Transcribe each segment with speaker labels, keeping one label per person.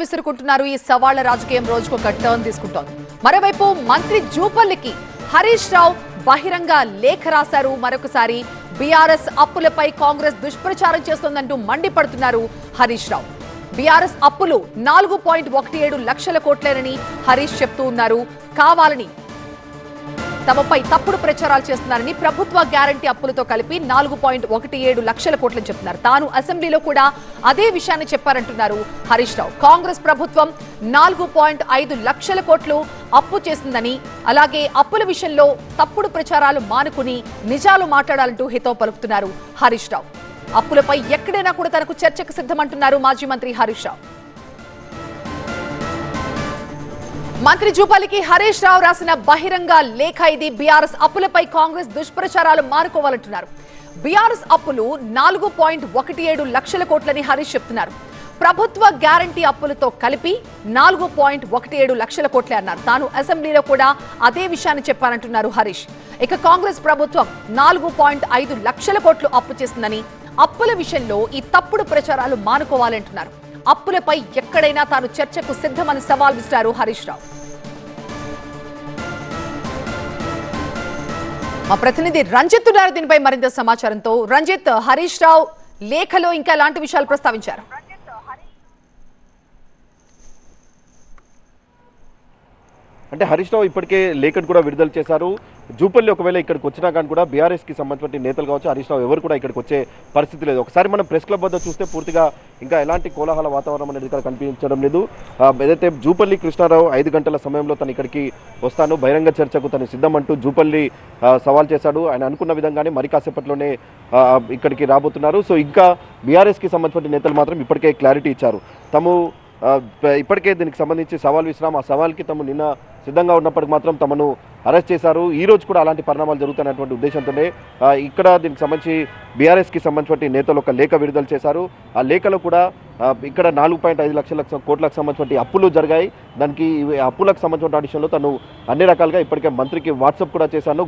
Speaker 1: విసురుకుంటున్నారు. ఈ సవాళ్ల రాజకీయం రోజుకొక టర్న్ తీసుకుంటోంది. మరోవైపు మంత్రి జూపల్లికి హరీష్ రావు బహిరంగ లేఖ రాశారు. మరొకసారి బీఆర్ఎస్ అప్పులపై కాంగ్రెస్ దుష్ప్రచారం చేస్తోందంటూ మండిపడుతున్నారు హరీష్ రావు. బీఆర్ఎస్ అప్పులు 4.17 లక్షల కోట్లేనని హరీష్ చెప్తూ ఉన్నారు. కావాలని తమపై తప్పుడు ప్రచారాలు చేస్తున్నారని, ప్రభుత్వ గ్యారంటీ అప్పులతో కలిపి 4.17 లక్షల కోట్లని చెప్తున్నారు. తాను అసెంబ్లీలో కూడా అదే విషయాన్ని చెప్పారంటున్నారు హరీష్ రావు. కాంగ్రెస్ ప్రభుత్వం 4.5 లక్షల కోట్లు అప్పు చేసిందని, అలాగే అప్పుల విషయంలో తప్పుడు ప్రచారాలు మానుకుని నిజాలు మాట్లాడాలంటూ హితవు పలుకుతున్నారు హరీష్ రావు. అప్పులపై ఎక్కడైనా కూడా తనకు చర్చకు సిద్ధమంటున్నారు మాజీ మంత్రి హరీష్ రావు. మంత్రి జూపల్లికి హరీష్ రావు రాసిన బహిరంగ లేఖ ఇది. బీఆర్ఎస్ అప్పులపై కాంగ్రెస్ దుష్ప్రచారాలు మానుకోవాలంటున్నారు. బీఆర్ఎస్ అప్పులు 4.17 లక్షల కోట్లని హరీష్ చెప్తున్నారు. ప్రభుత్వ గ్యారంటీ అప్పులతో కలిపి 4.17 లక్షల కోట్లే అన్నారు. తాను అసెంబ్లీలో కూడా అదే విషయాన్ని చెప్పారంటున్నారు హరీష్. ఇక కాంగ్రెస్ ప్రభుత్వం 4.5 లక్షల కోట్లు అప్పు చేసిందని, అప్పుల విషయంలో ఈ తప్పుడు ప్రచారాలు మానుకోవాలంటున్నారు. అప్పులపై ఎక్కడైనా తాను చర్చకు సిద్ధమని సవాల్ విసిరారు హరీష్ రావు. మా ప్రతినిధి రంజిత్ ఉన్నారు దీనిపై మరింత సమాచారంతో. రంజిత్, హరీష్ రావు లేఖలో ఇంకా ఎలాంటి విషయాలు ప్రస్తావించారు?
Speaker 2: అంటే హరీష్ రావు ఇప్పటికే లేఖను కూడా విడుదల చేశారు. జూపల్లి ఒకవేళ ఇక్కడికి వచ్చినా కానీ కూడా బీఆర్ఎస్కి సంబంధించిన నేతలు కావచ్చు, హరీష్ రావు ఎవరు కూడా ఇక్కడికి వచ్చే పరిస్థితి లేదు. ఒకసారి మనం ప్రెస్ క్లబ్ వద్ద చూస్తే పూర్తిగా ఇంకా ఎలాంటి కోలాహల వాతావరణం అనేది ఇక్కడ కనిపించడం లేదు. ఏదైతే జూపల్లి కృష్ణారావు 5 గంటల సమయంలో తను ఇక్కడికి వస్తాను, బహిరంగ చర్చకు తను సిద్ధమంటూ జూపల్లి సవాల్ చేశాడు. ఆయన అనుకున్న విధంగానే మరి కాసేపట్లోనే ఇక్కడికి రాబోతున్నారు. సో ఇంకా బీఆర్ఎస్కి సంబంధించిన నేతలు మాత్రం ఇప్పటికే క్లారిటీ ఇచ్చారు. తాము ఇప్పటికే దీనికి సంబంధించి సవాల్ విసిరాం, ఆ సవాల్కి తాము నిన్న సిద్ధంగా ఉన్నప్పటికి మాత్రం తమను అరెస్ట్ చేశారు. ఈ రోజు కూడా అలాంటి పరిణామాలు జరుగుతున్నటువంటి ఉద్దేశంతోనే ఇక్కడ దీనికి సంబంధించి బీఆర్ఎస్కి సంబంధించిన నేతలు ఒక లేఖ విడుదల చేశారు. ఆ లేఖలో కూడా ఇక్కడ 4.5 లక్షల కోట్లకు సంబంధించిన అప్పులు జరిగాయి. దానికి అప్పులకు సంబంధించిన విషయంలో తను అన్ని రకాలుగా ఇప్పటికే మంత్రికి వాట్సాప్ కూడా చేశాను.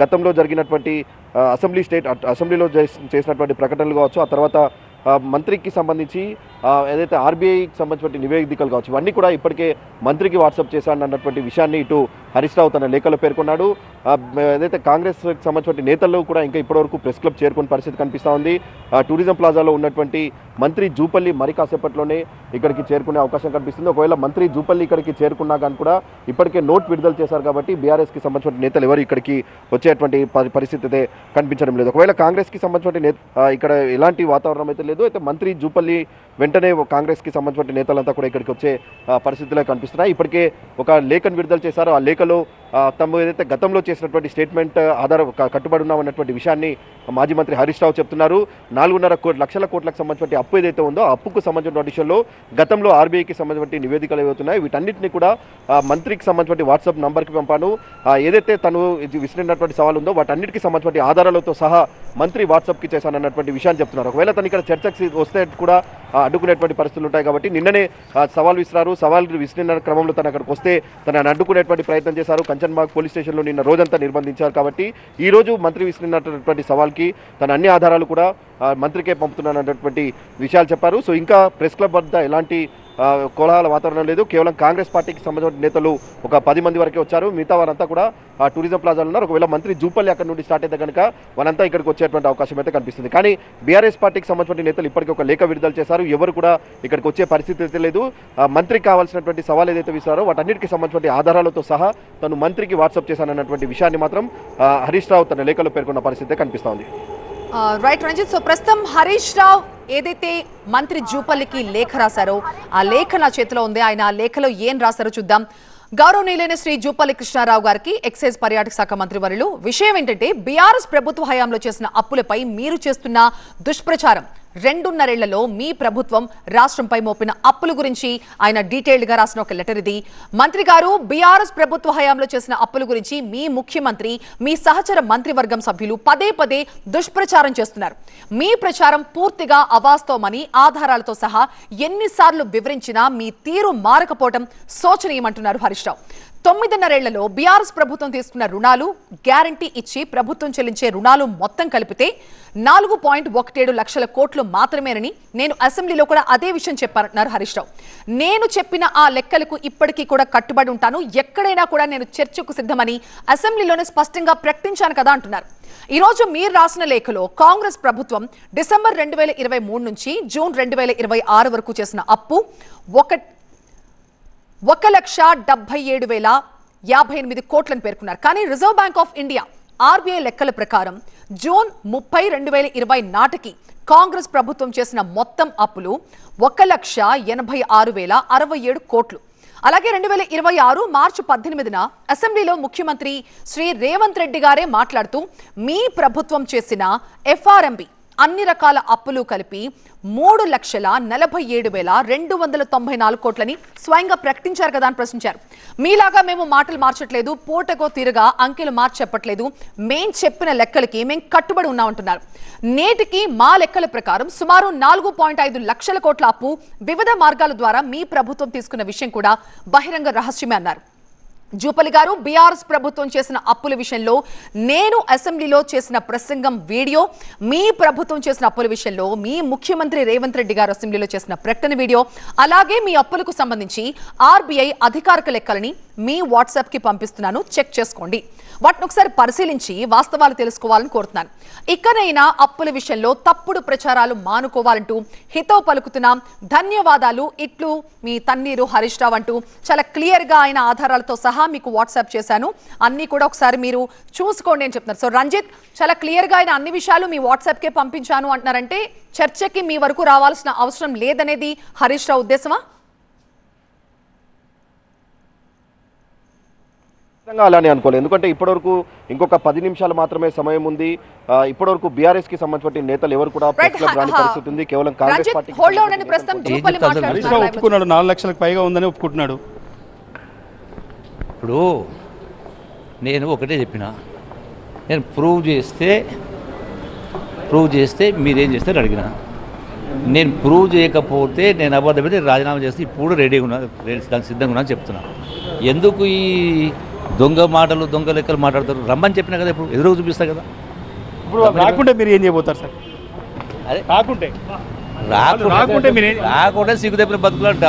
Speaker 2: గతంలో జరిగినటువంటి అసెంబ్లీలో చేసినటువంటి ప్రకటనలు కావచ్చు, ఆ తర్వాత మంత్రికి సంబంధించి ఏదైతే ఆర్బీఐకి సంబంధించిన నివేదికలు కావచ్చు, ఇవన్నీ కూడా ఇప్పటికే మంత్రికి వాట్సాప్ చేశాను అన్నటువంటి విషయాన్ని ఇటు హరీష్ రావు తన లేఖలో పేర్కొన్నాడు. ఏదైతే కాంగ్రెస్కి సంబంధించిన నేతల్లో కూడా ఇంకా ఇప్పటివరకు ప్రెస్ క్లబ్ చేరుకునే పరిస్థితి కనిపిస్తూ ఉంది. టూరిజం ప్లాజాలో ఉన్నటువంటి మంత్రి జూపల్లి మరి కాసేపట్లోనే ఇక్కడికి చేరుకునే అవకాశం కనిపిస్తుంది. ఒకవేళ మంత్రి జూపల్లి ఇక్కడికి చేరుకున్నా కానీ కూడా ఇప్పటికే నోట్ విడుదల చేశారు కాబట్టి బీఆర్ఎస్కి సంబంధించిన నేతలు ఎవరు ఇక్కడికి వచ్చేటువంటి పరిస్థితి అయితే కనిపించడం లేదు. ఒకవేళ కాంగ్రెస్కి సంబంధించిన ఇక్కడ ఎలాంటి వాతావరణం అయితే లేదు. అయితే మంత్రి జూపల్లి వెంటనే కాంగ్రెస్కి సంబంధించిన నేతలంతా కూడా ఇక్కడికి వచ్చే పరిస్థితులే కనిపిస్తున్నాయి. ఇప్పటికే ఒక లేఖను విడుదల చేశారు. ఆ లేఖలో తమ ఏదైతే గతంలో చేసినటువంటి స్టేట్మెంట్ కట్టుబడి ఉన్నామన్నటువంటి విషయాన్ని మాజీ మంత్రి హరీష్ రావు చెప్తున్నారు. 4.5 లక్షల కోట్లకు సంబంధించిన అప్పు ఏదైతే ఉందో ఆ అప్పుకు సంబంధించిన విషయంలో గతంలో ఆర్బీఐకి సంబంధించిన నివేదికలు ఏవవుతున్నాయి వీటన్నిటిని కూడా మంత్రికి సంబంధించిన వాట్సాప్ నంబర్కి పంపాను. ఏదైతే తను విసిరినటువంటి సవాల్ ఉందో వాటన్నిటికి సంబంధించిన ఆధారాలతో సహా మంత్రి వాట్సాప్కి చేశానన్నటువంటి విషయాన్ని చెప్తున్నారు. ఒకవేళ తను ఇక్కడ చర్చకి వస్తే కూడా అడ్డుకునేటువంటి పరిస్థితులు ఉంటాయి కాబట్టి నిన్ననే సవాల్ విసిరారు. సవాల్ విసిరిన క్రమంలో తను అక్కడికి వస్తే తనని అడ్డుకునేటువంటి ప్రయత్నం చేశారు. కంచన్బాగ్ పోలీస్ స్టేషన్లో నిన్న రోజంతా నిర్బంధించారు. కాబట్టి ఈ రోజు మంత్రి విసిరినటువంటి సవాల్కి తన అన్ని ఆధారాలు కూడా మంత్రికే పంపుతున్నానన్నటువంటి విషయాలు చెప్పారు. సో ఇంకా ప్రెస్ క్లబ్ వద్ద ఎలాంటి కోలాహల వాతావరణం లేదు. కేవలం కాంగ్రెస్ పార్టీకి సంబంధించిన నేతలు ఒక 10 మంది వరకే వచ్చారు. మిగతా వారంతా కూడా టూరిజం ప్లాజాలో ఉన్నారు. ఒకవేళ మంత్రి జూపల్లి అక్కడ నుండి స్టార్ట్ అయితే కనుక వాళ్ళంతా ఇక్కడికి వచ్చేటువంటి అవకాశం అయితే కనిపిస్తుంది. కానీ బీఆర్ఎస్ పార్టీకి సంబంధించిన నేతలు ఇప్పటికీ ఒక లేఖ విడుదల చేశారు. ఎవరు కూడా ఇక్కడికి వచ్చే పరిస్థితి అయితే లేదు. మంత్రికి కావాల్సినటువంటి సవాల్ ఏదైతే విసిరారో వాటన్నిటికీ సంబంధించిన ఆధారాలతో సహా తను మంత్రికి వాట్సాప్ చేశానన్నటువంటి విషయాన్ని మాత్రం హరీష్ రావు తన లేఖలో పేర్కొన్న పరిస్థితి కనిపిస్తోంది.
Speaker 1: రైట్ రంజిత్, సో ప్రస్తుతం హరీష్ రావు ఏదైతే మంత్రి జూపల్లికి లేఖ రాశారో ఆ లేఖ నా చేతిలో ఉంది. ఆయన ఆ లేఖలో ఏం రాశారో చూద్దాం. గౌరవనీయులైన శ్రీ జూపల్లి కృష్ణారావు గారికి ఎక్సైజ్ పర్యాటక శాఖ మంత్రి వర్యులు, విషయం ఏంటంటే బీఆర్ఎస్ ప్రభుత్వ హయాంలో చేసిన అప్పులపై మీరు చేస్తున్న దుష్ప్రచారం 2.5 ఏళ్లలో మీ ప్రభుత్వం రాష్ట్రంపై మోపిన అప్పుల గురించి ఆయన డీటెయిల్డ్ గా రాసిన ఒక లెటర్ ఇది. మంత్రి గారు, బీఆర్ఎస్ ప్రభుత్వ హయాంలో చేసిన అప్పుల గురించి మీ ముఖ్యమంత్రి, మీ సహచర మంత్రివర్గం సభ్యులు పదే దుష్ప్రచారం చేస్తున్నారు. మీ ప్రచారం పూర్తిగా అవాస్తవమని ఆధారాలతో సహా ఎన్నిసార్లు వివరించినా మీ తీరు మారకపోవడం శోచనీయమంటున్నారు హరీష్ రావు. 9.5 బీఆర్ఎస్ ప్రభుత్వం తీసుకున్న రుణాలు గ్యారంటీ ఇచ్చి ప్రభుత్వం చెల్లించే రుణాలు మొత్తం కలిపితే 4.17 లక్షల కోట్లు మాత్రమేనని నేను అసెంబ్లీలో కూడా అదే విషయం చెప్పారన్నారు హరీష్ రావు. నేను చెప్పిన ఆ లెక్కలకు ఇప్పటికీ కూడా కట్టుబడి ఉంటాను, ఎక్కడైనా కూడా నేను చర్చకు సిద్ధమని అసెంబ్లీలోనే స్పష్టంగా ప్రకటించాను కదా అంటున్నారు. ఈ రోజు మీరు రాసిన లేఖలో కాంగ్రెస్ ప్రభుత్వం డిసెంబర్ 2023 నుంచి జూన్ 2026 వరకు చేసిన అప్పు 1,77,058 కోట్లను పేర్కొన్నారు. కానీ reserve bank of India RBI లెక్కల ప్రకారం జూన్ 30, 2020 నాటికి కాంగ్రెస్ ప్రభుత్వం చేసిన మొత్తం అప్పులు 1,86,067 కోట్లు. అలాగే 2026 మార్చి 18న అసెంబ్లీలో ముఖ్యమంత్రి శ్రీ రేవంత్ రెడ్డి గారే మాట్లాడుతూ మీ ప్రభుత్వం చేసిన ఎఫ్ఆర్ఎంబి అన్ని రకాల అప్పులు కలిపి 3,47,294 కోట్లని స్వయంగా ప్రకటించారు కదా అని ప్రశ్నించారు. మీలాగా మేము మాటలు మార్చట్లేదు, పూటకో తీరుగా అంకెలు మార్చి చెప్పట్లేదు, మేం చెప్పిన లెక్కలకి మేం కట్టుబడి ఉన్నామంటున్నారు. నేటికి మా లెక్కల ప్రకారం సుమారు 4.5 లక్షల కోట్ల అప్పు వివిధ మార్గాల ద్వారా మీ ప్రభుత్వం తీసుకున్న విషయం కూడా బహిరంగ రహస్యమే అన్నారు. జూపల్లి గారు, బీఆర్ఎస్ ప్రభుత్వం చేసిన అప్పుల విషయంలో నేను అసెంబ్లీలో చేసిన ప్రసంగం వీడియో, మీ ప్రభుత్వం చేసిన అప్పుల విషయంలో మీ ముఖ్యమంత్రి రేవంత్ రెడ్డి గారు అసెంబ్లీలో చేసిన ప్రకటన వీడియో, అలాగే మీ అప్పులకు సంబంధించి ఆర్బీఐ అధికారిక లెక్కలని మీ వాట్సాప్ కి పంపిస్తున్నాను, చెక్ చేసుకోండి. వాటిని ఒకసారి పరిశీలించి వాస్తవాలు తెలుసుకోవాలని కోరుతున్నాను. ఇకనైనా అప్పుల విషయంలో తప్పుడు ప్రచారాలు మానుకోవాలంటూ హితవు పలుకుతున్నాం. ధన్యవాదాలు. ఇట్లు మీ తన్నీరు హరీష్ రావు అంటూ చాలా క్లియర్ గా ఆయన ఆధారాలతో సహా మీకు వాట్సాప్ చేశాను, అన్ని కూడా ఒకసారి మీరు చూసుకోండి అని చెప్తున్నారు. సో రంజిత్, చాలా క్లియర్ గా ఆయన అన్ని విషయాలు మీ వాట్సాప్ కే పంపించాను అంటున్నారంటే చర్చకి మీ వరకు రావాల్సిన అవసరం లేదనేది హరీష్ రావు ఉద్దేశమా?
Speaker 2: అలానే అనుకోలేదు, ఎందుకంటే ఇప్పటివరకు ఇంకొక 10 నిమిషాలు మాత్రమే సమయం ఉంది. ఇప్పటివరకు బీఆర్ఎస్ కి సంబంధించిన నేతలు ఎవరు కూడా రాని పరిస్థితి ఉంది. కేవలం కాంగ్రెస్ పార్టీ
Speaker 3: ఒప్పుకున్నాడు, 4 లక్షలకు పైగా ఉందని ఒప్పుకుంటున్నాడు.
Speaker 4: ఇప్పుడు నేను ఒకటే చెప్పిన, నేను ప్రూవ్ చేస్తే మీరేం చేస్తారు అడిగిన. నేను ప్రూవ్ చేయకపోతే నేను అబద్ధమైతే రాజీనామా చేస్తే ఇప్పుడు రెడీగా ఉన్నా, దానికి సిద్ధంగా ఉన్నా చెప్తున్నా. ఎందుకు ఈ దొంగ మాటలు, దొంగ లెక్కలు మాట్లాడతారు? రమ్మని చెప్పినా కదా, ఇప్పుడు ఎదురు చూపిస్తా కదా.
Speaker 3: ఇప్పుడు రాకుంటే మీరు ఏం చేయబోతారు సార్?
Speaker 4: అదే
Speaker 3: రాకుంటే మీరు
Speaker 4: రాకుంటే సిగ్గు తప్పిన బతుకులంట.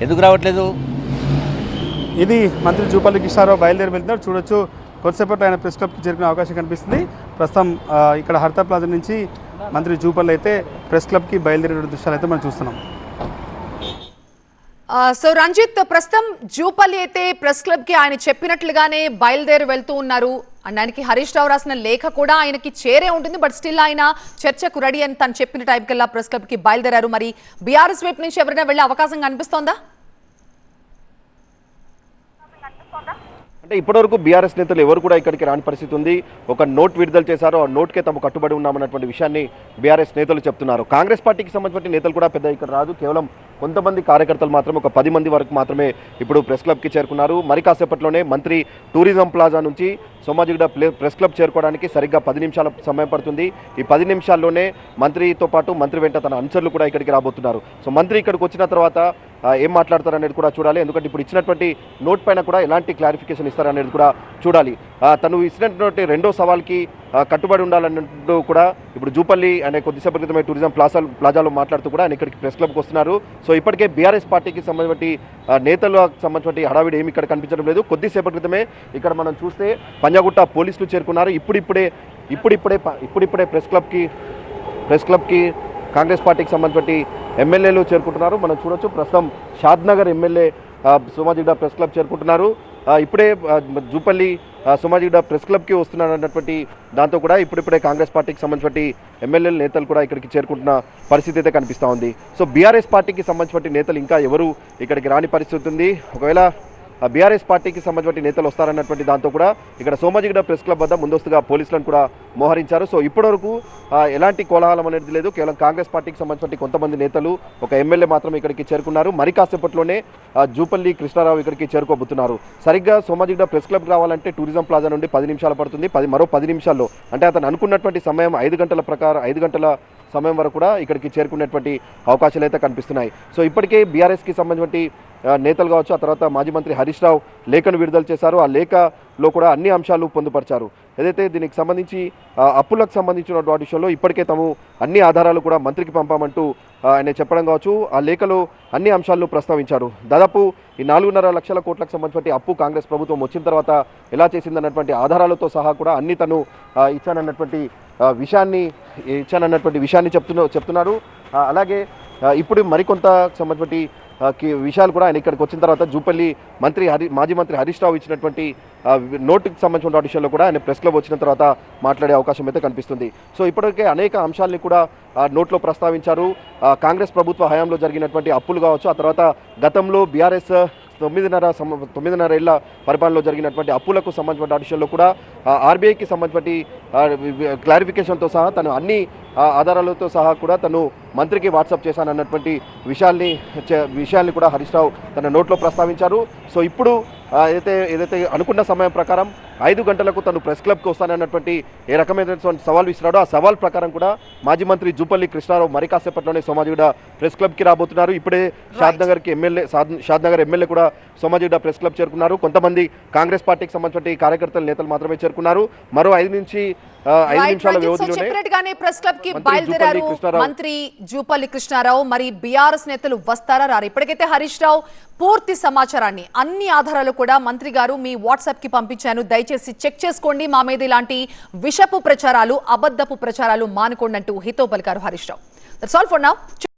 Speaker 4: ఎందుకు రావట్లేదు?
Speaker 3: ఇది మంత్రి జూపల్లి కృష్ణారావు బయలుదేరి వెళ్తున్నారు. చూడొచ్చు, కొద్దిసేపట్లో ఆయన ప్రెస్ క్లబ్కి చేరుకునే అవకాశం కనిపిస్తుంది. ప్రస్తుతం ఇక్కడ హర్తా ప్లాజా నుంచి మంత్రి జూపల్లి అయితే ప్రెస్ క్లబ్కి బయలుదేరే దృశ్యాలు అయితే మనం చూస్తున్నాం.
Speaker 1: సో రంజిత్, ప్రస్తుతం జూపల్లి అయితే ప్రెస్ క్లబ్ కి ఆయన చెప్పినట్లుగానే బయలుదేరి వెళ్తూ ఉన్నారు. ఆయనకి హరీష్ రావు రాసిన లేఖ కూడా ఆయనకి చేరే ఉంటుంది, బట్ స్టిల్ ఆయన చర్చకు రెడీ అని తను చెప్పిన టైం కల్లా ప్రెస్ క్లబ్ కి బయలుదేరారు. మరి బీఆర్ఎస్ వైపు నుంచి ఎవరైనా వెళ్ళే అవకాశం కనిపిస్తోందా?
Speaker 2: అంటే ఇప్పటివరకు బీఆర్ఎస్ నేతలు ఎవరు కూడా ఇక్కడికి రాని పరిస్థితి ఉంది. ఒక నోట్ విడుదల చేశారు, ఆ నోట్కే తాము కట్టుబడి ఉన్నామన్నటువంటి విషయాన్ని బీఆర్ఎస్ నేతలు చెప్తున్నారు. కాంగ్రెస్ పార్టీకి సంబంధించిన నేతలు కూడా పెద్ద ఇక్కడ రాదు, కేవలం కొంతమంది కార్యకర్తలు మాత్రమే, ఒక 10 మంది వరకు మాత్రమే ఇప్పుడు ప్రెస్ క్లబ్కి చేరుకున్నారు. మరి కాసేపట్లోనే మంత్రి టూరిజం ప్లాజా నుంచి సోమాజిగూడ ప్రెస్ క్లబ్ చేరుకోవడానికి సరిగ్గా 10 నిమిషాల సమయం పడుతుంది. ఈ 10 నిమిషాల్లోనే మంత్రితో పాటు మంత్రి వెంట తన అనుచరులు కూడా ఇక్కడికి రాబోతున్నారు. సో మంత్రి ఇక్కడికి వచ్చిన తర్వాత ఏం మాట్లాడతారనేది కూడా చూడాలి, ఎందుకంటే ఇప్పుడు ఇచ్చినటువంటి నోట్ పైన కూడా ఎలాంటి క్లారిఫికేషన్ ఇస్తారనేది కూడా చూడాలి. తను ఇచ్చినటువంటి రెండో సవాల్కి కట్టుబడి ఉండాలన్నట్టు కూడా ఇప్పుడు జూపల్లి అనే కొద్దిసేపటి క్రితమే టూరిజం ప్లాజాలో మాట్లాడుతూ కూడా ఆయన ఇక్కడికి ప్రెస్ క్లబ్కి వస్తున్నారు. సో ఇప్పటికే బీఆర్ఎస్ పార్టీకి సంబంధించి నేతలకు సంబంధించిన హడావిడి ఏమి ఇక్కడ కనిపించడం లేదు. కొద్దిసేపటి క్రితమే ఇక్కడ మనం చూస్తే పంజాగుట్ట పోలీసులు చేరుకున్నారు. ఇప్పుడిప్పుడే ప్రెస్ క్లబ్కి కాంగ్రెస్ పార్టీకి సంబంధించి ఎమ్మెల్యేలు చేరుకుంటున్నారు. మనం చూడొచ్చు, ప్రస్తుతం Shadnagar MLA Somajiguda press club చేరుకుంటున్నారు. ఇప్పుడే జూపల్లి సోమాజిగూడ ప్రెస్ క్లబ్కి వస్తున్నారు అన్నటువంటి దాంతో కూడా ఇప్పుడిప్పుడే కాంగ్రెస్ పార్టీకి సంబంధించిన ఎమ్మెల్యేల నేతలు కూడా ఇక్కడికి చేరుకుంటున్న పరిస్థితి అయితే కనిపిస్తూ ఉంది. సో బీఆర్ఎస్ పార్టీకి సంబంధించిన నేతలు ఇంకా ఎవరు ఇక్కడికి రాని పరిస్థితి ఉంది. ఒకవేళ బీఆర్ఎస్ పార్టీకి సంబంధించిన నేతలు వస్తారన్నటువంటి దాంతో కూడా ఇక్కడ సోమాజిగూడ ప్రెస్ క్లబ్ వద్ద ముందస్తుగా పోలీసులను కూడా మోహరించారు. సో ఇప్పటివరకు ఎలాంటి కోలాహలం అనేది లేదు, కేవలం కాంగ్రెస్ పార్టీకి సంబంధించిన కొంతమంది నేతలు, ఒక ఎమ్మెల్యే మాత్రం ఇక్కడికి చేరుకున్నారు. మరి కాసేపట్లోనే జూపల్లి కృష్ణారావు ఇక్కడికి చేరుకోబోతున్నారు. సరిగ్గా సోమాజిగూడ ప్రెస్ క్లబ్ రావాలంటే టూరిజం ప్లాజా నుండి 10 నిమిషాలు పడుతుంది. మరో 10 నిమిషాల్లో అంటే అతను అనుకున్నటువంటి సమయం 5 గంటల సమయం వరకు కూడా ఇక్కడికి చేరుకునేటువంటి అవకాశాలు అయితే కనిపిస్తున్నాయి. సో ఇప్పటికే బీఆర్ఎస్కి సంబంధించిన నేతలు కావచ్చు, ఆ తర్వాత మాజీ మంత్రి హరీష్ రావు లేఖను విడుదల చేశారు. ఆ లేఖలో కూడా అన్ని అంశాలు పొందుపరిచారు. ఏదైతే దీనికి సంబంధించి అప్పులకు సంబంధించినటువంటి విషయంలో ఇప్పటికే తాము అన్ని ఆధారాలు కూడా మంత్రికి పంపామంటూ ఆయన చెప్పడం కావచ్చు, ఆ లేఖలో అన్ని అంశాలను ప్రస్తావించారు. దాదాపు ఈ 4.5 లక్షల కోట్లకు సంబంధించిన అప్పు కాంగ్రెస్ ప్రభుత్వం వచ్చిన తర్వాత ఎలా చేసిందన్నటువంటి ఆధారాలతో సహా కూడా అన్ని తను ఇచ్చానన్నటువంటి విషయాన్ని చెప్తున్నారు. అలాగే ఇప్పుడు మరికొంత సంబంధించి విషయాలు కూడా ఆయన ఇక్కడికి వచ్చిన తర్వాత జూపల్లి మాజీ మంత్రి హరీష్ రావు ఇచ్చినటువంటి నోటుకి సంబంధించిన విషయంలో కూడా ఆయన ప్రెస్ క్లబ్ వచ్చిన తర్వాత మాట్లాడే అవకాశం అయితే కనిపిస్తుంది. సో ఇప్పటికే అనేక అంశాలని కూడా నోట్లో ప్రస్తావించారు. కాంగ్రెస్ ప్రభుత్వ హయాంలో జరిగినటువంటి అప్పులు కావచ్చు, ఆ తర్వాత గతంలో బీఆర్ఎస్ 9.5 ఏళ్ల పరిపాలనలో జరిగినటువంటి అప్పులకు సంబంధించిన విషయంలో కూడా ఆర్బీఐకి సంబంధించిన క్లారిఫికేషన్తో సహా తను అన్ని ఆధారాలతో సహా కూడా తను మంత్రికి వాట్సాప్ చేశానన్నటువంటి విషయాల్ని కూడా హరీష్ రావు తన నోట్లో ప్రస్తావించారు. సో ఇప్పుడు ఏదైతే అనుకున్న సమయం ప్రకారం 5 గంటలకు తను ప్రెస్ క్లబ్కి వస్తానన్నటువంటి ఏ రకమైనటువంటి సవాల్ విసిరాడో ఆ సవాల్ ప్రకారం కూడా మాజీ మంత్రి జూపల్లి కృష్ణారావు మరి కాసేపట్లోనే సోమాజిగూడ ప్రెస్ క్లబ్కి రాబోతున్నారు. ఇప్పుడే షాద్నగర్ ఎమ్మెల్యే కూడా సోమాజిగూడ ప్రెస్ క్లబ్ చేరుకున్నారు. కొంతమంది కాంగ్రెస్ పార్టీకి సంబంధించిన కార్యకర్తల నేతలు మాత్రమే చేరుకున్నారు. మరో 5 నిమిషాల వ్యవధిలోనే
Speaker 1: ప్రెస్ క్లబ్ కి బయలుదేరారు మంత్రి జూపల్లి కృష్ణారావు. మరి బీఆర్ఎస్ నేతలు వస్తారా రారు? ఇప్పటికైతే హరీష్ రావు పూర్తి సమాచారాన్ని అన్ని ఆధారాలు కూడా మంత్రి గారు మీ వాట్సాప్ కి పంపించాను, దయచేసి చెక్ చేసుకోండి, మా మీద ఇలాంటి విషపు ప్రచారాలు అబద్ధపు ప్రచారాలు మానుకోండి అంటూ హితో పలికారు Harish Rao. That's all for now.